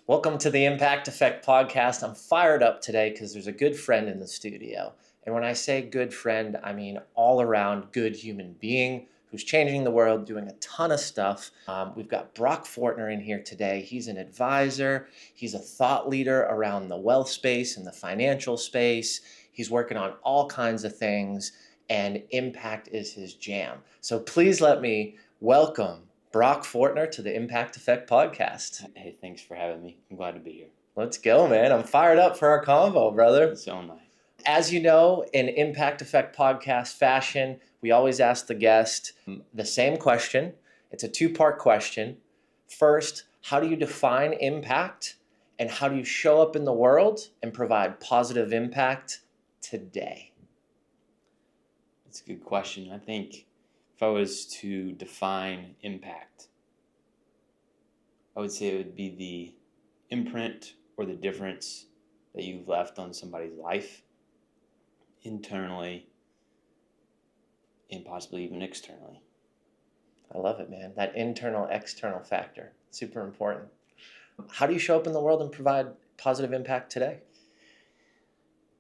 Welcome to the Impact Effect podcast. I'm fired up today because there's a good friend in the studio. And when I say good friend, I mean all around good human being who's changing the world, doing a ton of stuff. We've got Brock Fortner in here today. He's an advisor. He's a thought leader around the wealth space and the financial space. He's working on all kinds of things, and impact is his jam. So please let me welcome Brock Fortner to the Impact Effect podcast. Hey, thanks for having me. I'm glad to be here. Let's go, man. I'm fired up for our convo, brother. So am I. As you know, in Impact Effect podcast fashion, we always ask the guest the same question. It's a two-part question. First, how do you define impact? And how do you show up in the world and provide positive impact today? It's a good question. I think if I was to define impact, I would say it would be the imprint or the difference that you've left on somebody's life, internally and possibly even externally. I love it, man. That internal, external factor, super important. How do you show up in the world and provide positive impact today?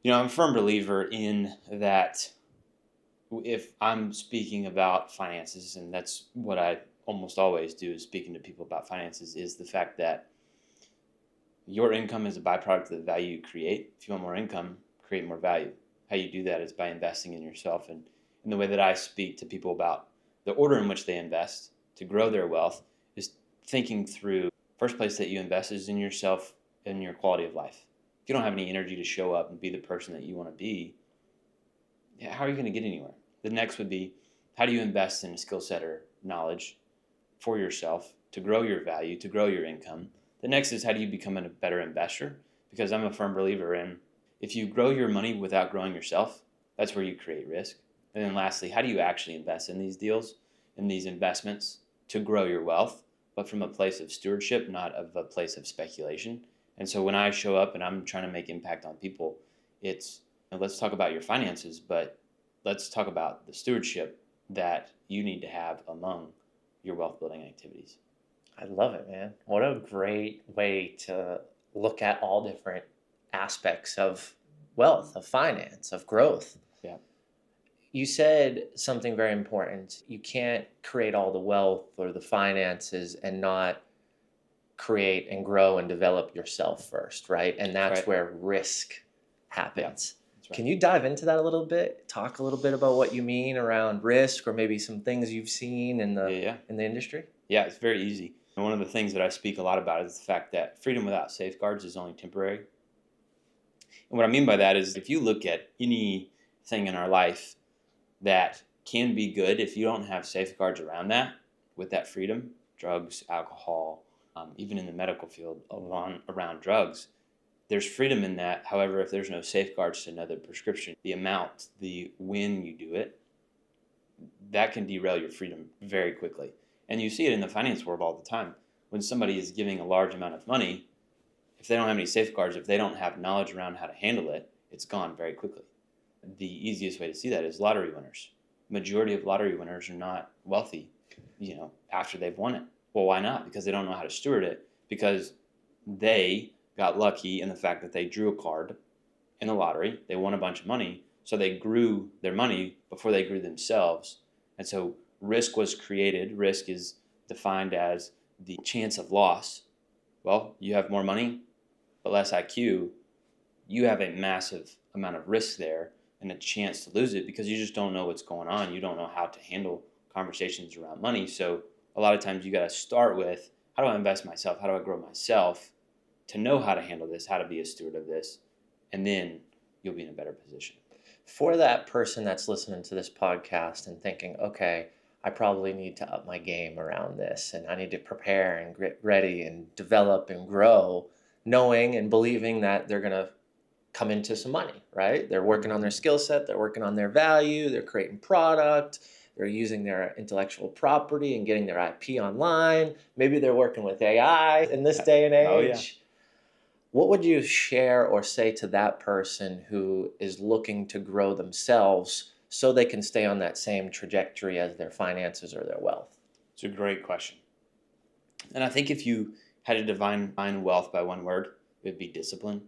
I'm a firm believer in that. If I'm speaking about finances, and that's what I almost always do, is speaking to people about finances, is the fact that your income is a byproduct of the value you create. If you want more income, create more value. How you do that is by investing in yourself. And in the way that I speak to people about the order in which they invest to grow their wealth is thinking through, first place that you invest is in yourself and your quality of life. If you don't have any energy to show up and be the person that you want to be, how are you going to get anywhere? The next would be, how do you invest in a skill set or knowledge for yourself to grow your value, to grow your income? The next is, how do you become a better investor? Because I'm a firm believer in, if you grow your money without growing yourself, that's where you create risk. And then lastly, how do you actually invest in these deals, in these investments to grow your wealth, but from a place of stewardship, not of a place of speculation? And so when I show up and I'm trying to make impact on people, it's, let's talk about your finances, but let's talk about the stewardship that you need to have among your wealth building activities. I love it, man. What a great way to look at all different aspects of wealth, of finance, of growth. Yeah. You said something very important. You can't create all the wealth or the finances and not create and grow and develop yourself first, right? And that's right. where risk happens. Yeah. Right. Can you dive into that a little bit? Talk a little bit about what you mean around risk, or maybe some things you've seen in the industry? Yeah, it's very easy. And one of the things that I speak a lot about is the fact that freedom without safeguards is only temporary. And what I mean by that is, if you look at anything in our life that can be good, if you don't have safeguards around that, with that freedom, drugs, alcohol, even in the medical field around drugs, there's freedom in that. However, if there's no safeguards to another prescription, the amount, when you do it, that can derail your freedom very quickly. And you see it in the finance world all the time. When somebody is giving a large amount of money, if they don't have any safeguards, if they don't have knowledge around how to handle it, it's gone very quickly. The easiest way to see that is lottery winners. Majority of lottery winners are not wealthy, after they've won it. Well, why not? Because they don't know how to steward it, because they got lucky in the fact that they drew a card in the lottery, they won a bunch of money, so they grew their money before they grew themselves. And so risk was created. Risk is defined as the chance of loss. Well, you have more money, but less IQ. You have a massive amount of risk there and a chance to lose it because you just don't know what's going on. You don't know how to handle conversations around money. So a lot of times you got to start with, how do I invest myself? How do I grow myself to know how to handle this, how to be a steward of this, and then you'll be in a better position. For that person that's listening to this podcast and thinking, okay, I probably need to up my game around this, and I need to prepare and get ready and develop and grow, knowing and believing that they're going to come into some money, right? They're working on their skill set, they're working on their value, they're creating product, they're using their intellectual property and getting their IP online. Maybe they're working with AI in this day and age. Oh, yeah. What would you share or say to that person who is looking to grow themselves so they can stay on that same trajectory as their finances or their wealth? It's a great question. And I think if you had to define wealth by one word, it would be discipline.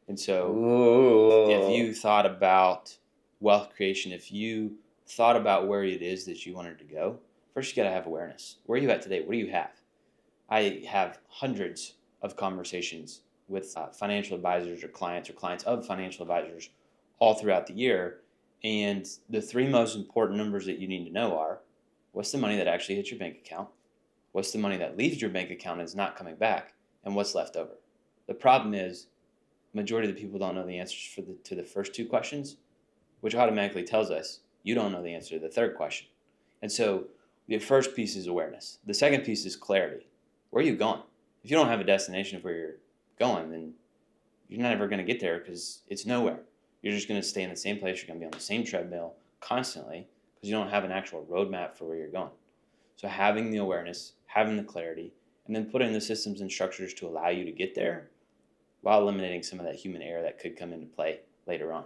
And so if Ooh. you thought about wealth creation, if you thought about where it is that you wanted to go, first you got to have awareness. Where are you at today? What do you have? I have hundreds of conversations with financial advisors or clients of financial advisors all throughout the year. And the three most important numbers that you need to know are, what's the money that actually hits your bank account? What's the money that leaves your bank account and is not coming back? And what's left over? The problem is, majority of the people don't know the answers to the first two questions, which automatically tells us you don't know the answer to the third question. And so the first piece is awareness. The second piece is clarity. Where are you going? If you don't have a destination of where you're going, then you're not ever going to get there because it's nowhere. You're just going to stay in the same place. You're going to be on the same treadmill constantly because you don't have an actual roadmap for where you're going. So having the awareness, having the clarity, and then putting the systems and structures to allow you to get there while eliminating some of that human error that could come into play later on.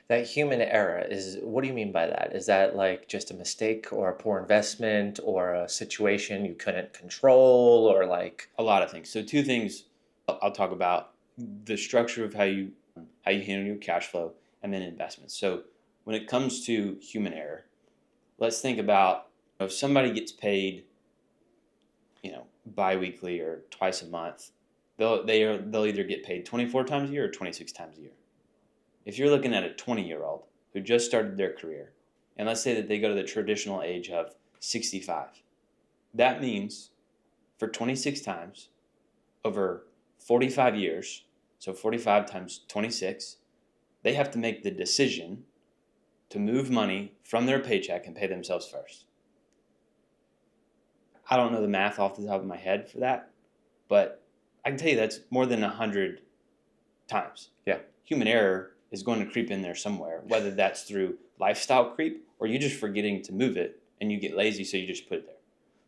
That human error is, what do you mean by that? Is that like just a mistake or a poor investment or a situation you couldn't control or like? A lot of things. So two things I'll talk about: the structure of how you handle your cash flow, and then investments. So when it comes to human error, let's think about if somebody gets paid, bi-weekly or twice a month, they'll either get paid 24 times a year or 26 times a year. If you're looking at a 20-year-old who just started their career, and let's say that they go to the traditional age of 65, that means for 26 times over 45 years, so 45 times 26, they have to make the decision to move money from their paycheck and pay themselves first. I don't know the math off the top of my head for that, but I can tell you that's more than 100 times. Yeah. Human error is going to creep in there somewhere, whether that's through lifestyle creep or you just forgetting to move it and you get lazy, so you just put it there.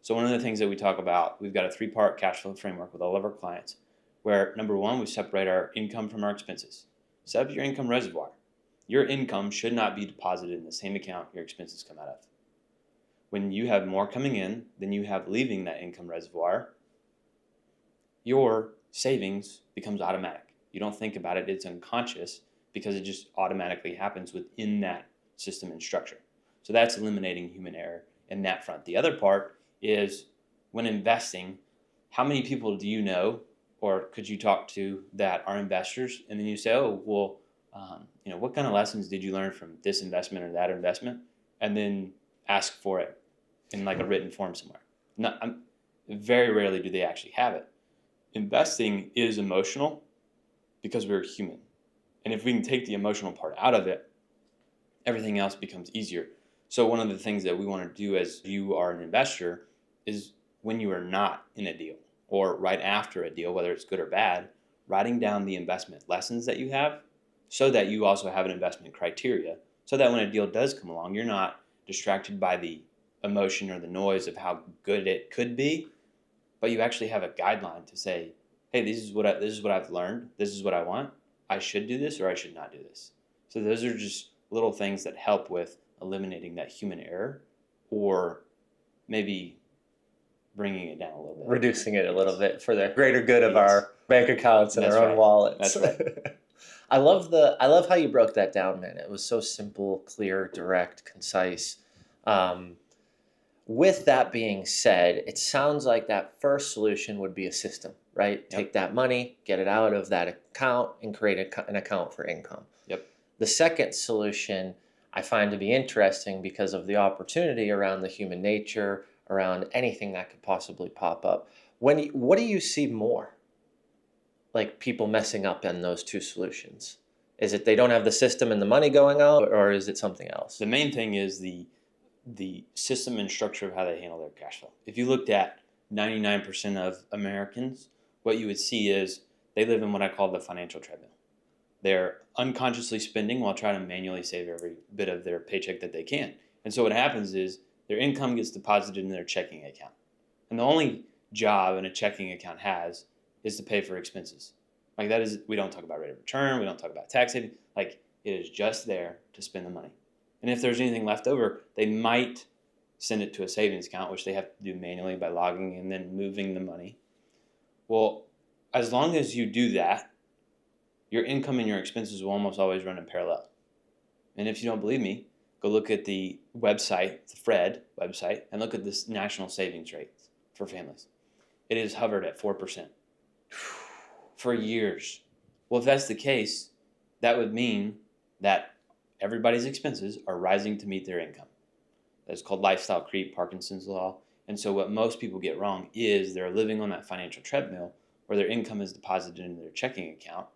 So one of the things that we talk about, we've got a 3-part cash flow framework with all of our clients, where number one, we separate our income from our expenses. Set up your income reservoir. Your income should not be deposited in the same account your expenses come out of. When you have more coming in than you have leaving that income reservoir, your savings becomes automatic. You don't think about it, it's unconscious because it just automatically happens within that system and structure. So that's eliminating human error in that front. The other part is when investing, how many people do you know or could you talk to that are investors? And then you say, oh, well, what kind of lessons did you learn from this investment or that investment? And then ask for it in like a written form somewhere. Very rarely do they actually have it. Investing is emotional because we're human. And if we can take the emotional part out of it, everything else becomes easier. So one of the things that we want to do as you are an investor is when you are not in a deal or right after a deal, whether it's good or bad, writing down the investment lessons that you have so that you also have an investment criteria so that when a deal does come along, you're not distracted by the emotion or the noise of how good it could be, but you actually have a guideline to say, hey, this is what I've learned. This is what I want. I should do this or I should not do this. So those are just little things that help with eliminating that human error or maybe bringing it down a little bit. Reducing it a little bit for the greater good of Yes. our bank accounts and That's our own right. wallets. That's right. I love how you broke that down, man. It was so simple, clear, direct, concise. With that being said, it sounds like that first solution would be a system, right? Yep. Take that money, get it out of that account, and create an account for income. Yep. The second solution I find to be interesting because of the opportunity around the human nature, around anything that could possibly pop up. What do you see more? Like people messing up in those two solutions? Is it they don't have the system and the money going out, or is it something else? The main thing is the system and structure of how they handle their cash flow. If you looked at 99% of Americans, what you would see is they live in what I call the financial treadmill. They're unconsciously spending while trying to manually save every bit of their paycheck that they can. And so what happens is their income gets deposited in their checking account. And the only job a checking account has is to pay for expenses. Like that is, we don't talk about rate of return, we don't talk about tax saving. Like it is just there to spend the money. And if there's anything left over, they might send it to a savings account, which they have to do manually by logging and then moving the money. Well, as long as you do that, your income and your expenses will almost always run in parallel. And if you don't believe me, go look at the website, the FRED website, and look at this national savings rate for families. It has hovered at 4% for years. Well, if that's the case, that would mean that everybody's expenses are rising to meet their income. That's called lifestyle creep, Parkinson's law. And so what most people get wrong is they're living on that financial treadmill where their income is deposited into their checking account,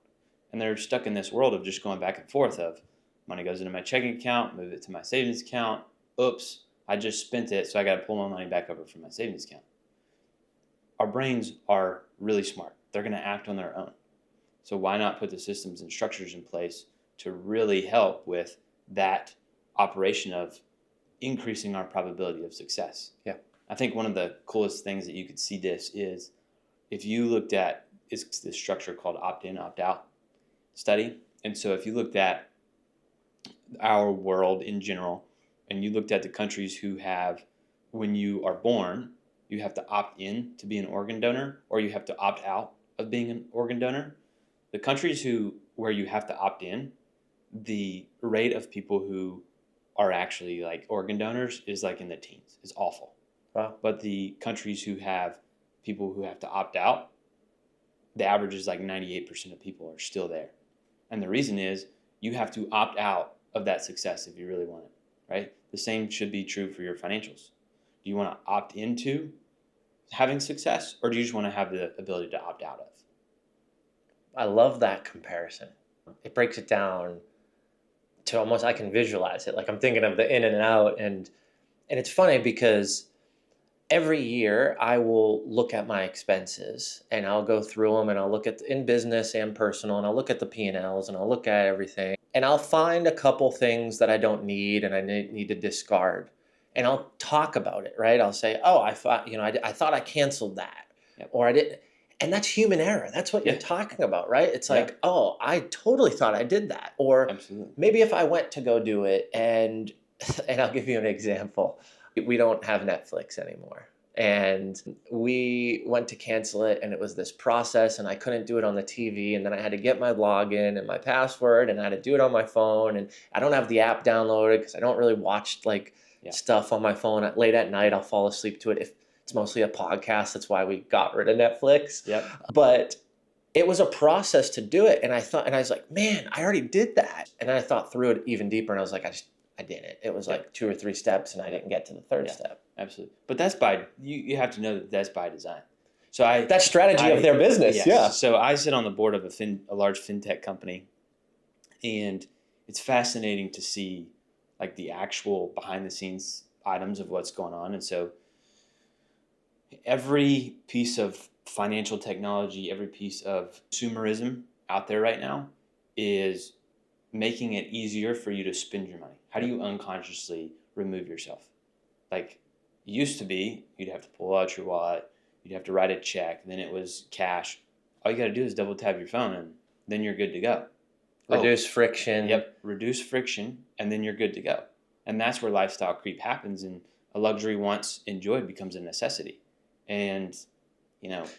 and they're stuck in this world of just going back and forth of money goes into my checking account, move it to my savings account. Oops, I just spent it, so I got to pull my money back over from my savings account. Our brains are really smart. They're going to act on their own. So why not put the systems and structures in place to really help with that operation of increasing our probability of success? Yeah. I think one of the coolest things that you could see this is if you looked at it's this structure called opt-in, opt-out study. And so if you looked at our world in general and you looked at the countries who have, when you are born, you have to opt in to be an organ donor or you have to opt out of being an organ donor. The countries where you have to opt in, the rate of people who are actually like organ donors is like in the teens. It's awful. Wow. But the countries who have people who have to opt out, the average is like 98% of people are still there. And the reason is you have to opt out of that success if you really want it, right? The same should be true for your financials. Do you want to opt into having success or do you just want to have the ability to opt out of? I love that comparison. It breaks it down to almost, I can visualize it. Like I'm thinking of the in and out, and it's funny because every year I will look at my expenses and I'll go through them and I'll look at in business and personal and I'll look at the P&Ls and I'll look at everything and I'll find a couple things that I don't need and I need to discard, and I'll talk about it, right? I'll say, oh, I thought, I thought I canceled that. Yep. Or I didn't. And that's human error. That's what you're talking about, right? It's Yeah. like, oh, I totally thought I did that. Or Absolutely. maybe if I went to go do it and I'll give you an example. We don't have Netflix anymore. And we went to cancel it and it was this process and I couldn't do it on the TV, and then I had to get my login and my password and I had to do it on my phone, and I don't have the app downloaded because I don't really watch stuff on my phone late at night. I'll fall asleep to it if it's mostly a podcast. That's why we got rid of Netflix. Yep. But it was a process to do it, and I was like, man, I already did that. And then I thought through it even deeper and I was like, I didn't. It was like 2 or 3 steps and I didn't get to the third step. Absolutely. But that's by, you have to know that that's by design. So that's strategy of their business. Yes. Yeah. So I sit on the board of a large fintech company, and it's fascinating to see like the actual behind the scenes items of what's going on. And so every piece of financial technology, every piece of consumerism out there right now is making it easier for you to spend your money. How do you unconsciously remove yourself? Like, it used to be, you'd have to pull out your wallet, you'd have to write a check, then it was cash. All you got to do is double tap your phone, and then you're good to go. Reduce friction. Yep, reduce friction, and then you're good to go. And that's where lifestyle creep happens, and a luxury once enjoyed becomes a necessity. And,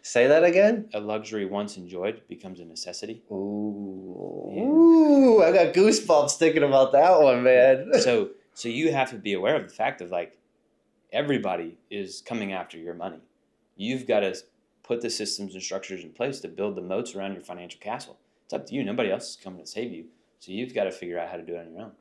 say that again. A luxury once enjoyed becomes a necessity. Ooh, Yeah. Ooh, I got goosebumps thinking about that one, man. So you have to be aware of the fact of like everybody is coming after your money. You've got to put the systems and structures in place to build the moats around your financial castle. It's up to you. Nobody else is coming to save you. So you've got to figure out how to do it on your own.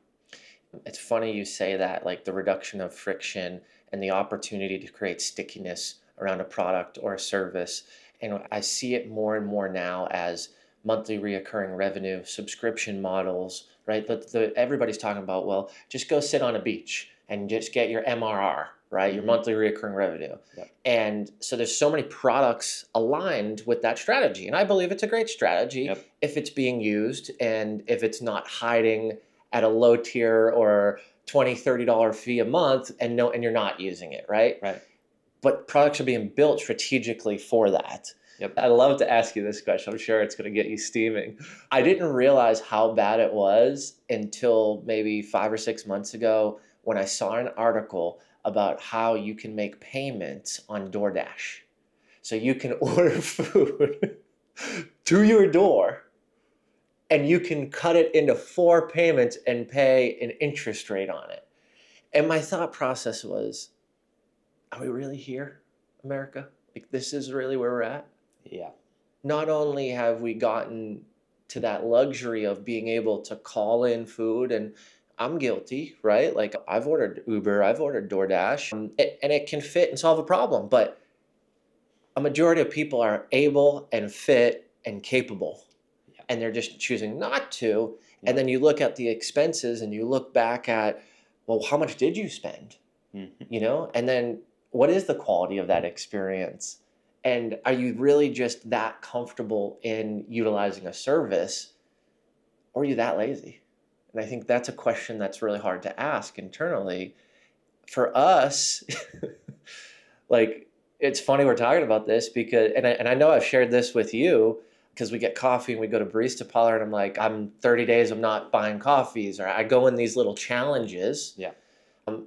It's funny you say that, like the reduction of friction and the opportunity to create stickiness around a product or a service. And I see it more and more now as monthly reoccurring revenue, subscription models, right? Everybody's talking about, well, just go sit on a beach and just get your MRR, right? Your monthly reoccurring revenue. Yep. And so there's so many products aligned with that strategy. And I believe it's a great strategy if it's being used and if it's not hiding at a low tier or $20, $30 fee a month and you're not using it, right? Right. But products are being built strategically for that. Yep. I'd love to ask you this question. I'm sure it's going to get you steaming. I didn't realize how bad it was until maybe 5 or 6 months ago when I saw an article about how you can make payments on DoorDash. So you can order food to your door and you can cut it into 4 payments and pay an interest rate on it. And my thought process was, are we really here, America? Like, this is really where we're at? Yeah. Not only have we gotten to that luxury of being able to call in food, and I'm guilty, right? Like, I've ordered Uber, I've ordered DoorDash, and it can fit and solve a problem, but a majority of people are able and fit and capable, Yeah. and they're just choosing not to. Yeah. And then you look at the expenses and you look back at, well, how much did you spend? Mm-hmm. And then what is the quality of that experience? And are you really just that comfortable in utilizing a service, or are you that lazy? And I think that's a question that's really hard to ask internally. For us, like, it's funny we're talking about this because, and I know I've shared this with you, because we get coffee and we go to barista parlor and I'm like, I'm 30 days, I'm not buying coffees, or I go in these little challenges. Yeah.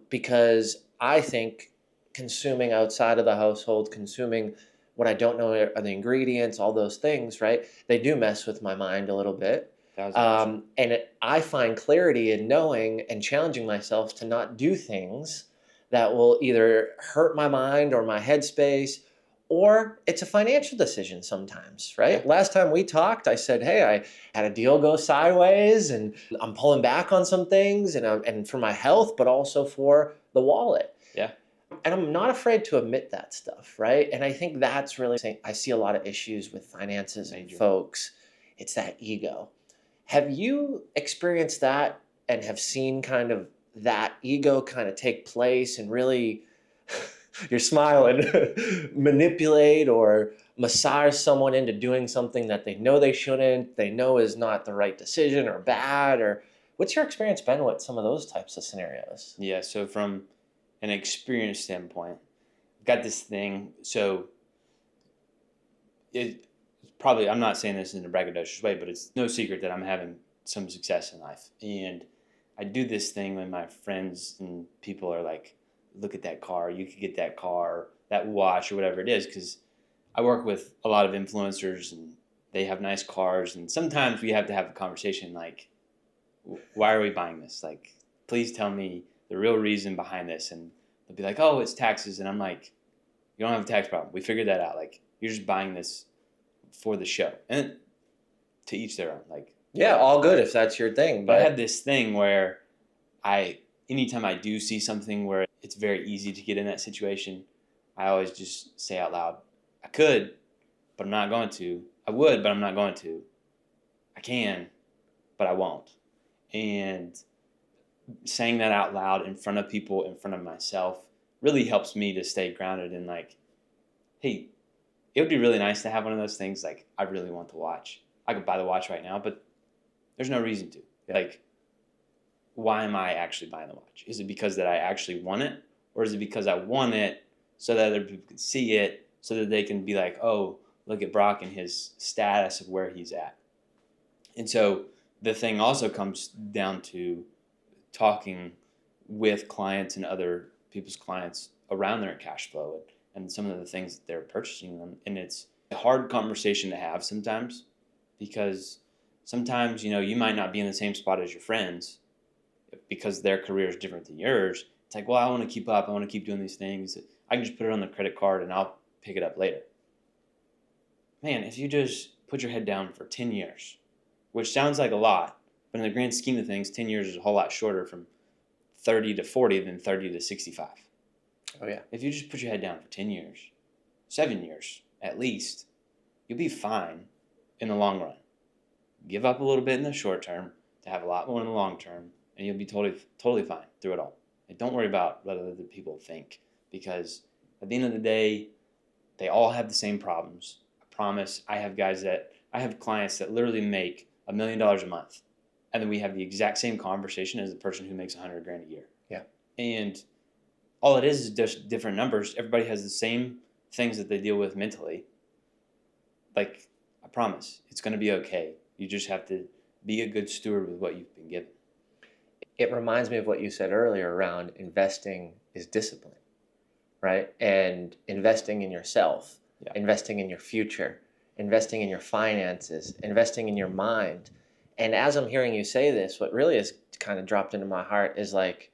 Because I think consuming outside of the household, consuming what I don't know are the ingredients, all those things, right? They do mess with my mind a little bit. 1,000%. I find clarity in knowing and challenging myself to not do things that will either hurt my mind or my headspace, or it's a financial decision sometimes, right? Yeah. Last time we talked, I said, hey, I had a deal go sideways and I'm pulling back on some things, and for my health, but also for the wallet. Yeah. And I'm not afraid to admit that stuff, right? And I think that's really saying, I see a lot of issues with finances and folks. It's that ego. Have you experienced that and have seen kind of that ego kind of take place and really, you're smiling, manipulate or massage someone into doing something that they know they shouldn't, they know is not the right decision or bad? Or what's your experience been with some of those types of scenarios? Yeah. So from an experience standpoint, I've got this thing. So it's probably, I'm not saying this in a braggadocious way, but it's no secret that I'm having some success in life. And I do this thing when my friends and people are like, look at that car, you could get that car, that watch, or whatever it is. Because I work with a lot of influencers and they have nice cars. And sometimes we have to have a conversation like, why are we buying this? Like, please tell me the real reason behind this. And they'll be like, oh, it's taxes. And I'm like, you don't have a tax problem. We figured that out. Like, you're just buying this for the show. And to each their own. Like, Yeah, all good if that's your thing. but I had this thing where anytime I do see something where it's very easy to get in that situation, I always just say out loud, I could, but I'm not going to. I would, but I'm not going to. I can, but I won't. And saying that out loud in front of people, in front of myself, really helps me to stay grounded in like, hey, it would be really nice to have one of those things. Like, I really want the watch. I could buy the watch right now, but there's no reason to. Yeah. Like, why am I actually buying the watch? Is it because that I actually want it? Or is it because I want it so that other people can see it, so that they can be like, oh, look at Brock and his status of where he's at? And so the thing also comes down to talking with clients and other people's clients around their cash flow and some of the things that they're purchasing them. And it's a hard conversation to have sometimes, because sometimes, you might not be in the same spot as your friends because their career is different than yours. It's like, well, I want to keep up. I want to keep doing these things. I can just put it on the credit card and I'll pick it up later. Man, if you just put your head down for 10 years, which sounds like a lot, but in the grand scheme of things, 10 years is a whole lot shorter from 30 to 40 than 30 to 65. Oh, yeah. If you just put your head down for 10 years, 7 years at least, you'll be fine in the long run. Give up a little bit in the short term to have a lot more in the long term, and you'll be totally fine through it all. And don't worry about what other people think, because at the end of the day, they all have the same problems. I promise. I have clients that literally make $1 million a month, and then we have the exact same conversation as the person who makes $100,000 a year. Yeah. And all it is just different numbers. Everybody has the same things that they deal with mentally. Like, I promise, it's going to be okay. You just have to be a good steward with what you've been given. It reminds me of what you said earlier around investing is discipline, right? And investing in yourself. Yeah. investing in your future, investing in your finances, investing in your mind. And as I'm hearing you say this, what really has kind of dropped into my heart is like,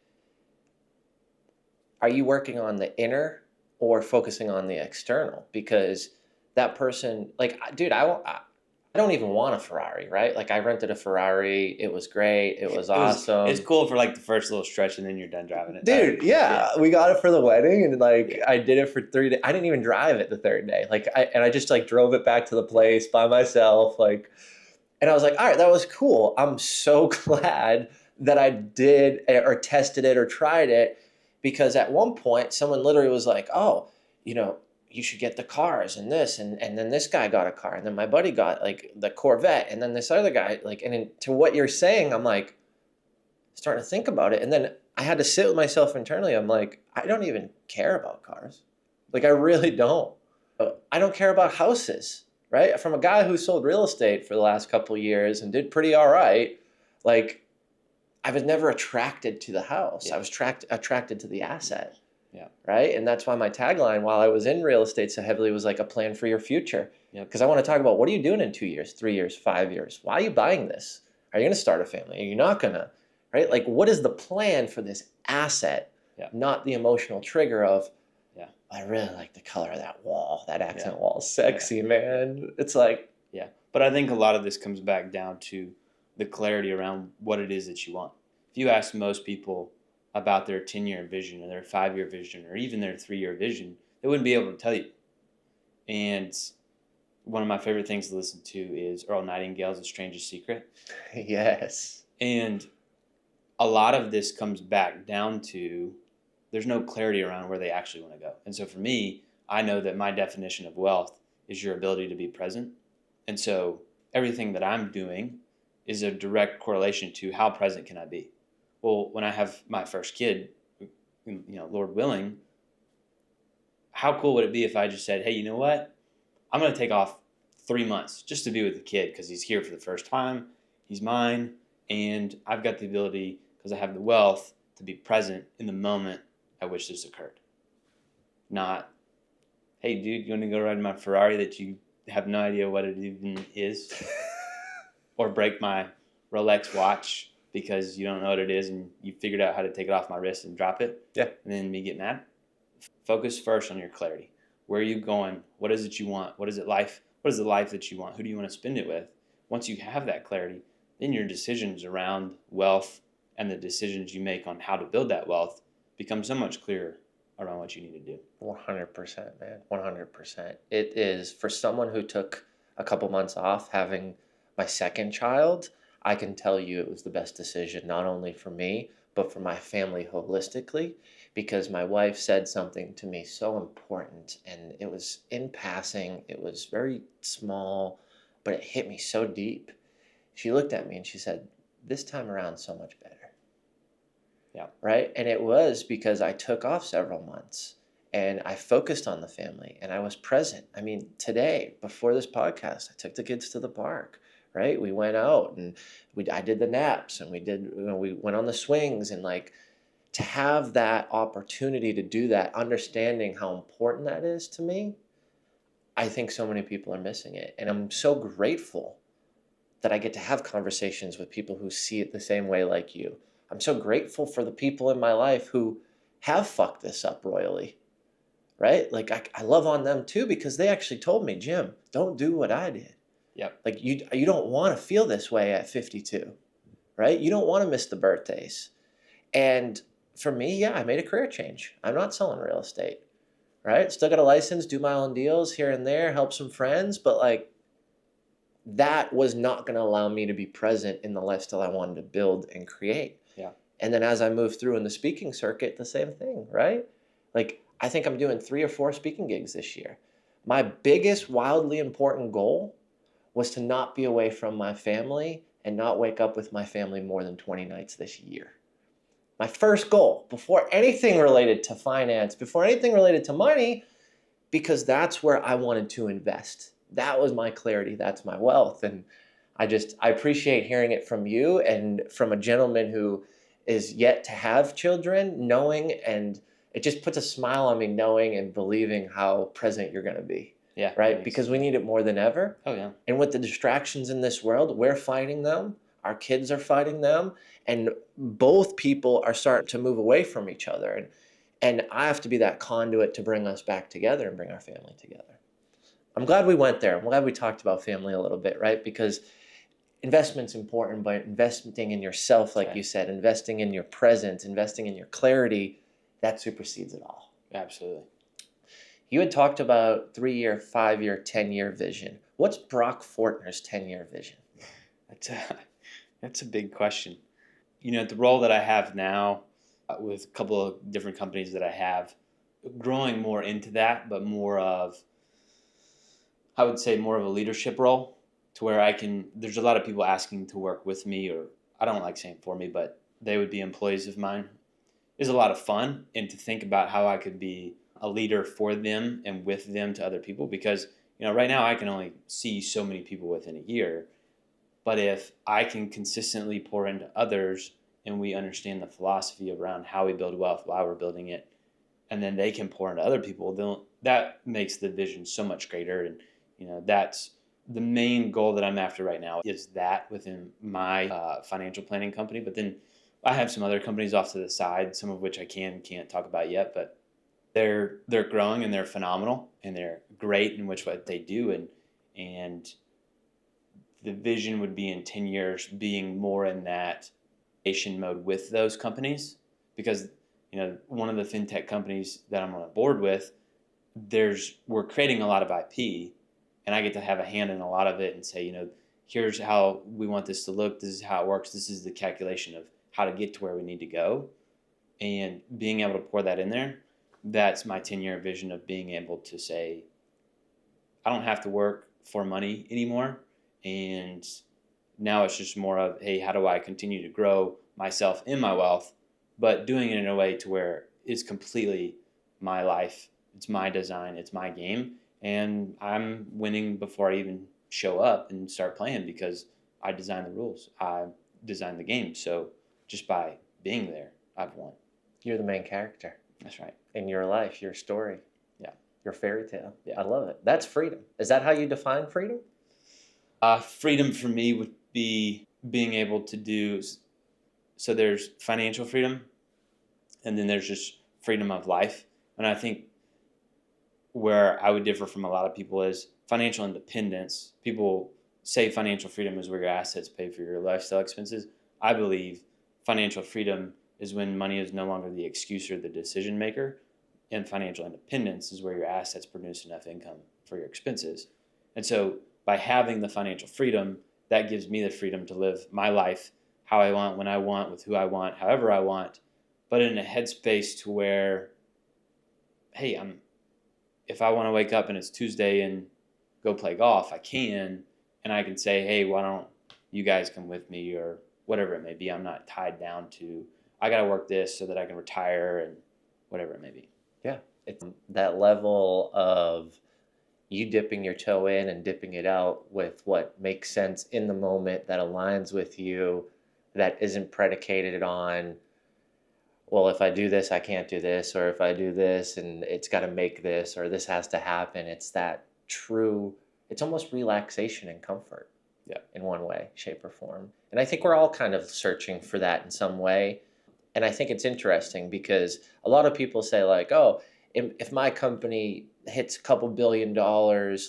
are you working on the inner or focusing on the external? Because that person, like, dude, I don't even want a Ferrari, right? Like, I rented a Ferrari. It was great. It was awesome. It's cool for like the first little stretch, and then you're done driving it. Dude, yeah, we got it for the wedding, and like Yeah. I did it for 3 days. I didn't even drive it the third day. Like I just like drove it back to the place by myself. Like, and I was like, all right, that was cool. I'm so glad that I did or tested it or tried it, because at one point someone literally was like, oh, you should get the cars and this, and then this guy got a car, and then my buddy got like the Corvette, and then this other guy, like, to what you're saying, I'm like starting to think about it, and then I had to sit with myself internally. I'm like, I don't even care about cars. Like, I really don't. I don't care about houses, right? From a guy who sold real estate for the last couple of years and did pretty all right, like, I was never attracted to the house. Yeah. I was attracted to the asset. Yeah. Right? And that's why my tagline while I was in real estate so heavily was like a plan for your future. Yep. Because I want to talk about, what are you doing in 2 years, 3 years, 5 years? Why are you buying this? Are you going to start a family? Are you not going to? Right? Like, what is the plan for this asset? Yeah. Not the emotional trigger of, Yeah. I really like the color of that wall. That accent Yeah. wall is sexy, man. It's like, Yeah. But I think a lot of this comes back down to the clarity around what it is that you want. If you ask most people about their 10-year vision or their 5-year vision or even their 3-year vision, they wouldn't be able to tell you. And one of my favorite things to listen to is Earl Nightingale's The Strangest Secret. yes. And a lot of this comes back down to there's no clarity around where they actually want to go. And so for me, I know that my definition of wealth is your ability to be present. And so everything that I'm doing is a direct correlation to how present can I be. Well, when I have my first kid, Lord willing, how cool would it be if I just said, hey, you know what? I'm going to take off 3 months just to be with the kid because he's here for the first time. He's mine. And I've got the ability, because I have the wealth, to be present in the moment at which this occurred. Not, hey, dude, you want to go ride my Ferrari that you have no idea what it even is? Or break my Rolex watch because you don't know what it is and you figured out how to take it off my wrist and drop it. Yeah. And then me get mad. Focus first on your clarity. Where are you going? What is it you want? What is the life that you want? Who do you want to spend it with? Once you have that clarity, then your decisions around wealth and the decisions you make on how to build that wealth become so much clearer around what you need to do. 100%, man. 100%. It is, for someone who took a couple months off having my second child, I can tell you it was the best decision, not only for me, but for my family holistically, because my wife said something to me so important, and it was in passing. It was very small, but it hit me so deep. She looked at me and she said, this time around, so much better. Yeah. Right? And it was because I took off several months and I focused on the family and I was present. I mean, today, before this podcast, I took the kids to the park, right? We went out and I did the naps and we went on the swings, and like, to have that opportunity to do that, understanding how important that is to me, I think so many people are missing it. And I'm so grateful that I get to have conversations with people who see it the same way like you. I'm so grateful for the people in my life who have fucked this up royally, right? Like, I love on them too, because they actually told me, Jim, don't do what I did. Yep. Like, you don't want to feel this way at 52, right? You don't want to miss the birthdays. And for me, yeah, I made a career change. I'm not selling real estate, right? Still got a license, do my own deals here and there, help some friends, but like, that was not going to allow me to be present in the lifestyle I wanted to build and create. Yeah. And then as I moved through in the speaking circuit, the same thing, right? Like, I think I'm doing 3 or 4 speaking gigs this year. My biggest, wildly important goal was to not be away from my family and not wake up with my family more than 20 nights this year. My first goal, before anything related to finance, before anything related to money, because that's where I wanted to invest. That was my clarity. That's my wealth. And I appreciate hearing it from you and from a gentleman who is yet to have children, knowing, and it just puts a smile on me knowing and believing how present you're going to be. Yeah. right? Because we need it more than ever. Oh, yeah. And with the distractions in this world, we're fighting them. Our kids are fighting them. And both people are starting to move away from each other. And I have to be that conduit to bring us back together and bring our family together. I'm glad we went there. I'm glad we talked about family a little bit, right? Because investment's important, but investing in yourself, like Right. you said, investing in your presence, investing in your clarity, that supersedes it all. Absolutely. You had talked about 3-year, 5-year, 10-year vision. What's Brock Fortner's 10-year vision? That's a big question. The role that I have now with a couple of different companies that I have, growing more into that, but I would say more of a leadership role to where there's a lot of people asking to work with me, or I don't like saying for me, but they would be employees of mine, is a lot of fun. And to think about how I could be a leader for them and with them to other people, because, right now I can only see so many people within a year. But if I can consistently pour into others and we understand the philosophy around how we build wealth, why we're building it, and then they can pour into other people, then that makes the vision so much greater. And, that's the main goal that I'm after right now, is that within my financial planning company. But then I have some other companies off to the side, some of which I can't talk about yet, but they're growing and they're phenomenal and they're great in what they do. And the vision would be in 10 years being more in that nation mode with those companies, because one of the fintech companies that I'm on a board with, we're creating a lot of IP, and I get to have a hand in a lot of it and say, here's how we want this to look, this is how it works, this is the calculation of how to get to where we need to go, and being able to pour that in there. That's my 10-year vision of being able to say, I don't have to work for money anymore. And now it's just more of, hey, how do I continue to grow myself in my wealth, but doing it in a way to where it's completely my life, it's my design, it's my game, and I'm winning before I even show up and start playing, because I designed the rules, I designed the game. So just by being there, I've won. You're the main character. That's right. In your life, your story. Yeah. Your fairy tale. Yeah. I love it. That's freedom. Is that how you define freedom? Freedom for me would be being able to do, so there's financial freedom, and then there's just freedom of life. And I think where I would differ from a lot of people is financial independence. People say financial freedom is where your assets pay for your lifestyle expenses. I believe financial freedom is when money is no longer the excuse or the decision maker, and financial independence is where your assets produce enough income for your expenses. And so by having the financial freedom, that gives me the freedom to live my life how I want, when I want, with who I want, however I want, but in a headspace to where, hey, if I want to wake up and it's Tuesday and go play golf, I can, and I can say, hey, why don't you guys come with me, or whatever it may be. I'm not tied down to, I got to work this so that I can retire, and whatever it may be. Yeah. It's that level of you dipping your toe in and dipping it out with what makes sense in the moment, that aligns with you, that isn't predicated on, well, if I do this, I can't do this, or if I do this and it's got to make this, or this has to happen. It's that true, it's almost relaxation and comfort. Yeah. In one way, shape, or form. And I think we're all kind of searching for that in some way. And I think it's interesting because a lot of people say, like, oh, if my company hits a couple $1 billion,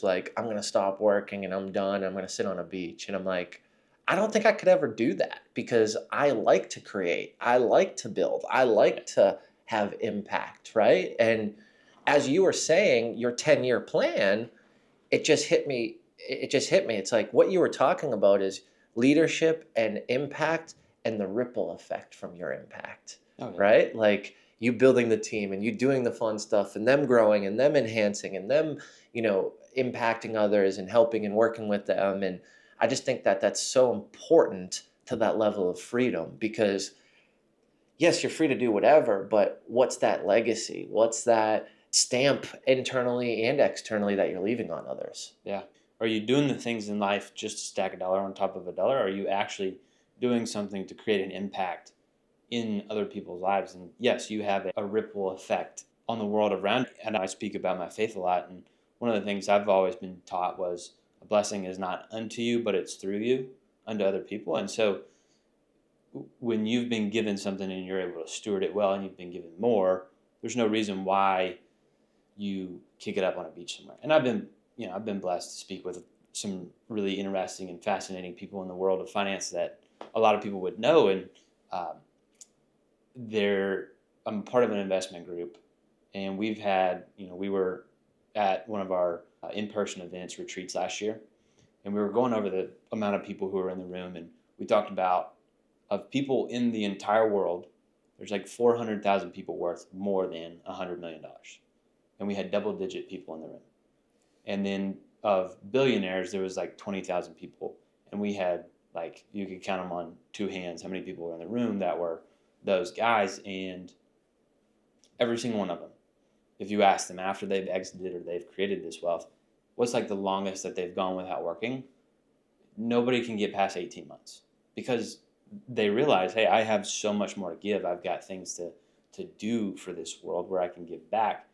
like, I'm going to stop working and I'm done. I'm going to sit on a beach. And I'm like, I don't think I could ever do that, because I like to create. I like to build. I like to have impact, right? And as you were saying, your 10-year plan, it just hit me. It just hit me. It's like what you were talking about is leadership and impact and the ripple effect from your impact, Oh, yeah. right? Like you building the team and you doing the fun stuff and them growing and them enhancing and them, impacting others and helping and working with them. And I just think that that's so important to that level of freedom, because yes, you're free to do whatever, but what's that legacy? What's that stamp internally and externally that you're leaving on others? Yeah. Are you doing the things in life just to stack a dollar on top of a dollar? Or are you actually doing something to create an impact in other people's lives? And yes, you have a ripple effect on the world around you. And I speak about my faith a lot. And one of the things I've always been taught was a blessing is not unto you, but it's through you unto other people. And so when you've been given something and you're able to steward it well and you've been given more, there's no reason why you kick it up on a beach somewhere. And I've been blessed to speak with some really interesting and fascinating people in the world of finance that a lot of people would know. And um, I'm part of an investment group, and we were at one of our in-person events retreats last year, and we were going over the amount of people who were in the room, and we talked about of people in the entire world, there's like 400,000 people worth more than $100 million. And we had double-digit people in the room. And then of billionaires, there was like 20,000 people. And we had, like, you could count them on two hands how many people were in the room that were those guys. And every single one of them, if you ask them after they've exited or they've created this wealth, what's like the longest that they've gone without working? Nobody can get past 18 months because they realize, hey, I have so much more to give. I've got things to do for this world where I can give back.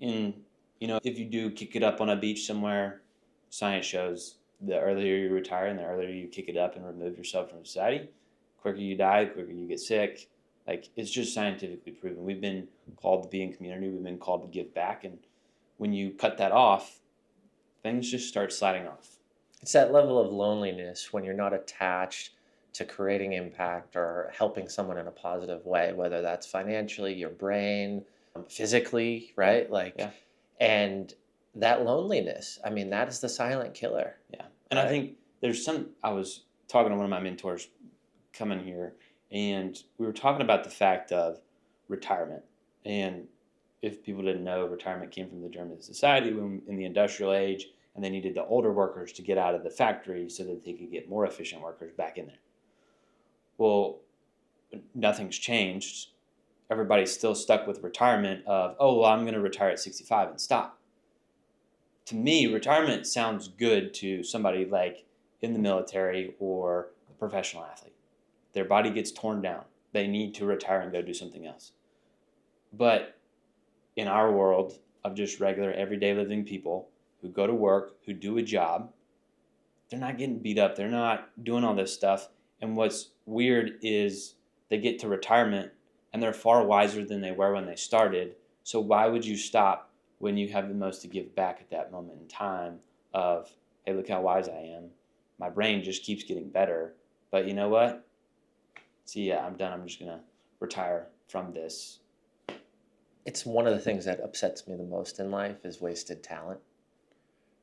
And, if you do kick it up on a beach somewhere, science shows the earlier you retire and the earlier you kick it up and remove yourself from society, the quicker you die, the quicker you get sick. Like, it's just scientifically proven. We've been called to be in community. We've been called to give back. And when you cut that off, things just start sliding off. It's that level of loneliness when you're not attached to creating impact or helping someone in a positive way, whether that's financially, your brain, physically, right? Yeah. And that loneliness, I mean, that is the silent killer. Yeah. And right? I think I was talking to one of my mentors coming here, and we were talking about the fact of retirement. And if people didn't know, retirement came from the German society in the industrial age, and they needed the older workers to get out of the factory so that they could get more efficient workers back in there. Well, nothing's changed. Everybody's still stuck with retirement of, I'm going to retire at 65 and stop. To me, retirement sounds good to somebody like in the military or a professional athlete. Their body gets torn down. They need to retire and go do something else. But in our world of just regular, everyday living people who go to work, who do a job, they're not getting beat up. They're not doing all this stuff. And what's weird is they get to retirement and they're far wiser than they were when they started. So why would you stop when you have the most to give back at that moment in time of, hey, look how wise I am. My brain just keeps getting better. But you know what? See, yeah, I'm done. I'm just going to retire from this. It's one of the things that upsets me the most in life is wasted talent,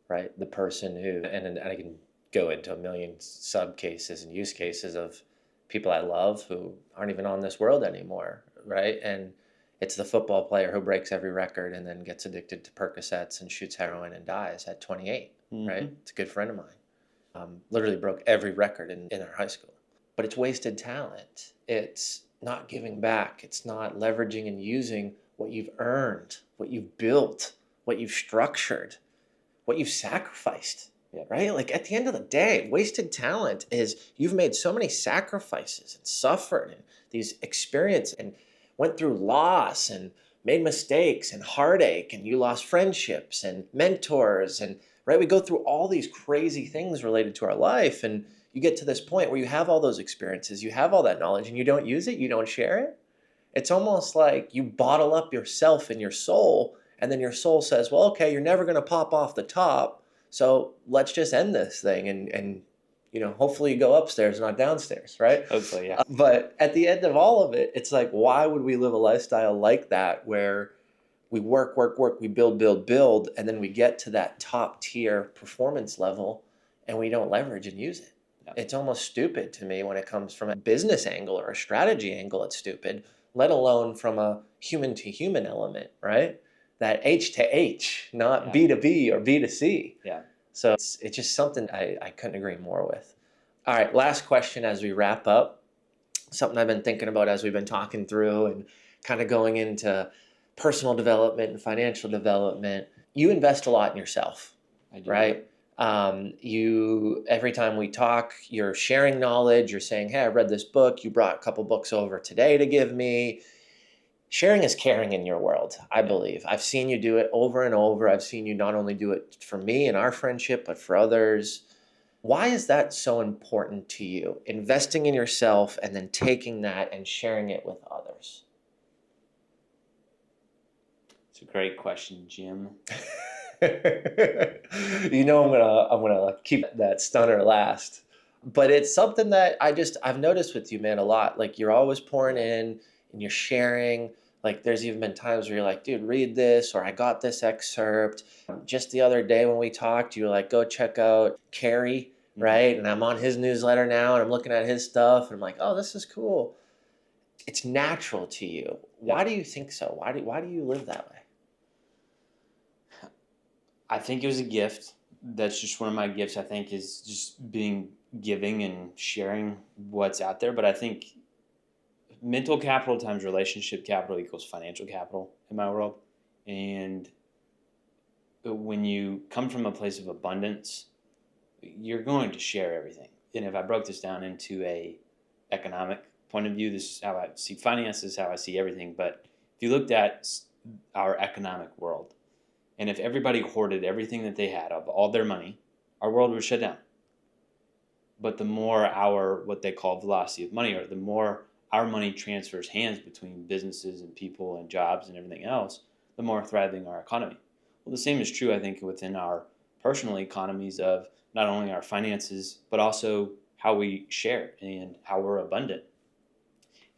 right? The person who, and I can go into a million sub cases and use cases of people I love who aren't even on this world anymore, right? And it's the football player who breaks every record and then gets addicted to Percocets and shoots heroin and dies at 28, right? It's a good friend of mine. Literally broke every record in our high school. But it's wasted talent. It's not giving back. It's not leveraging and using what you've earned, what you've built, what you've structured, what you've sacrificed. Yeah. Right? Like at the end of the day, wasted talent is you've made so many sacrifices and suffered and these experiences and went through loss and made mistakes and heartache and you lost friendships and mentors and right, we go through all these crazy things related to our life and you get to this point where you have all those experiences, you have all that knowledge and you don't use it, you don't share it. It's almost like you bottle up yourself and your soul and then your soul says, well, okay, you're never going to pop off the top. So let's just end this thing and hopefully you go upstairs, not downstairs, right? Hopefully, yeah. But at the end of all of it, it's like, why would we live a lifestyle like that where we work, we build, and then we get to that top tier performance level and we don't leverage and use it? Yeah. It's almost stupid to me when it comes from a business angle or a strategy angle, it's stupid, let alone from a human to human element, right? That H to H, not B to B or B to C. Yeah. So it's just something I couldn't agree more with. All right, last question as we wrap up. Something I've been thinking about as we've been talking through and kind of going into personal development and financial development. You invest a lot in yourself, I do. Right? You every time we talk, you're sharing knowledge. You're saying, "Hey, I read this book. You brought a couple books over today to give me." Sharing is caring in your world, I Yeah. believe. I've seen you do it over and over. I've seen you not only do it for me and our friendship, but for others. Why is that so important to you? Investing in yourself and then taking that and sharing it with others. It's a great question, Jim. I'm gonna keep that stunner last. But it's something that I've noticed with you, man, a lot. Like you're always pouring in and you're sharing. Like there's even been times where you're like, dude, read this, or I got this excerpt. Just the other day when we talked, you were like, go check out Carrie, Hmm. right? And I'm on his newsletter now and I'm looking at his stuff and I'm like, oh, this is cool. It's natural to you. Yeah. Why do you think so? Why do you live that way? I think it was a gift. That's just one of my gifts, I think, is just being giving and sharing what's out there. But I think mental capital times relationship capital equals financial capital in my world. And when you come from a place of abundance, you're going to share everything. And if I broke this down into a economic point of view, this is how I see finances, how I see everything. But if you looked at our economic world, and if everybody hoarded everything that they had of all their money, our world would shut down. But the more our what they call velocity of money, or the more our money transfers hands between businesses and people and jobs and everything else, the more thriving our economy. Well, the same is true, I think, within our personal economies of not only our finances, but also how we share and how we're abundant.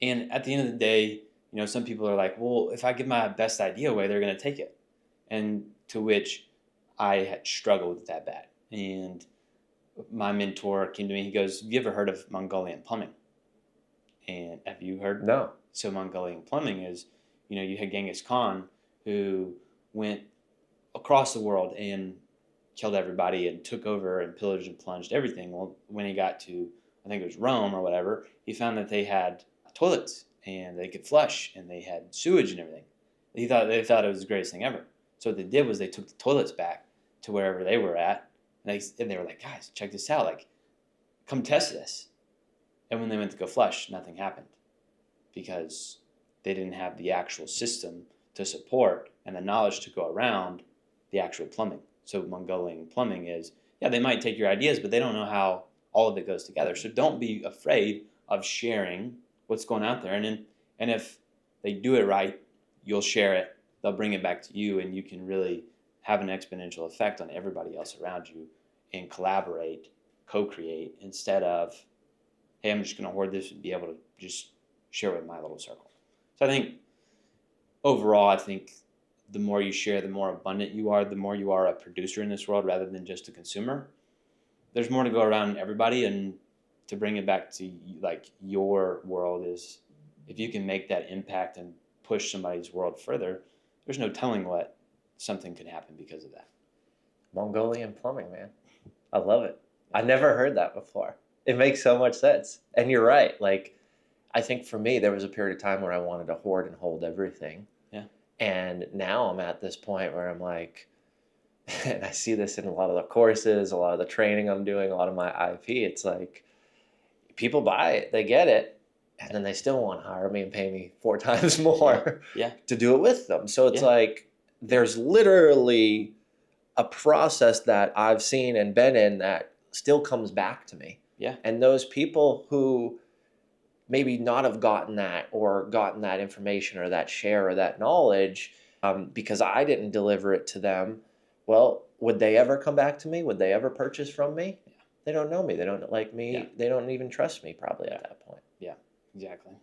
And at the end of the day, some people are like, well, if I give my best idea away, they're going to take it. And to which I had struggled with that bad. And my mentor came to me. He goes, "Have you ever heard of Mongolian plumbing?" And have you heard? No. So Mongolian plumbing is, you had Genghis Khan who went across the world and killed everybody and took over and pillaged and plunged everything. Well, when he got to, I think it was Rome or whatever, he found that they had toilets and they could flush and they had sewage and everything. They thought it was the greatest thing ever. So what they did was they took the toilets back to wherever they were at, and they were like, guys, check this out. Like, come test this. And when they went to go flush, nothing happened because they didn't have the actual system to support and the knowledge to go around the actual plumbing. So Mongolian plumbing is, yeah, they might take your ideas, but they don't know how all of it goes together. So don't be afraid of sharing what's going out there. And if they do it right, you'll share it. They'll bring it back to you, and you can really have an exponential effect on everybody else around you and collaborate, co-create, instead of, hey, I'm just going to hoard this and be able to just share with my little circle. So I think overall, I think the more you share, the more abundant you are, the more you are a producer in this world rather than just a consumer. There's more to go around everybody, and to bring it back to like your world is, if you can make that impact and push somebody's world further, there's no telling what something could happen because of that. Mongolian plumbing, man. I love it. I never heard that before. It makes so much sense. And you're right. Like, I think for me, there was a period of time where I wanted to hoard and hold everything. Yeah. And now I'm at this point where I'm like, and I see this in a lot of the courses, a lot of the training I'm doing, a lot of my IP. It's like people buy it, they get it, and then they still want to hire me and pay me 4 times more Yeah. to do it with them. So it's Yeah. like there's literally a process that I've seen and been in that still comes back to me. Yeah. And those people who maybe not have gotten that or gotten that information or that share or that knowledge because I didn't deliver it to them, well, would they ever come back to me? Would they ever purchase from me? Yeah. They don't know me. They don't like me. Yeah. They don't even trust me probably Yeah. at that point. Yeah, exactly.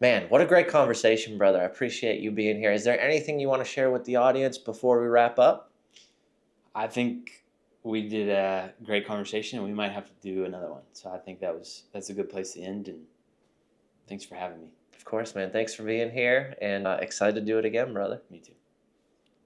Man, what a great conversation, brother. I appreciate you being here. Is there anything you want to share with the audience before we wrap up? I think we did a great conversation, and we might have to do another one. So I think that's a good place to end, and thanks for having me. Of course, man. Thanks for being here and excited to do it again, brother. Me too.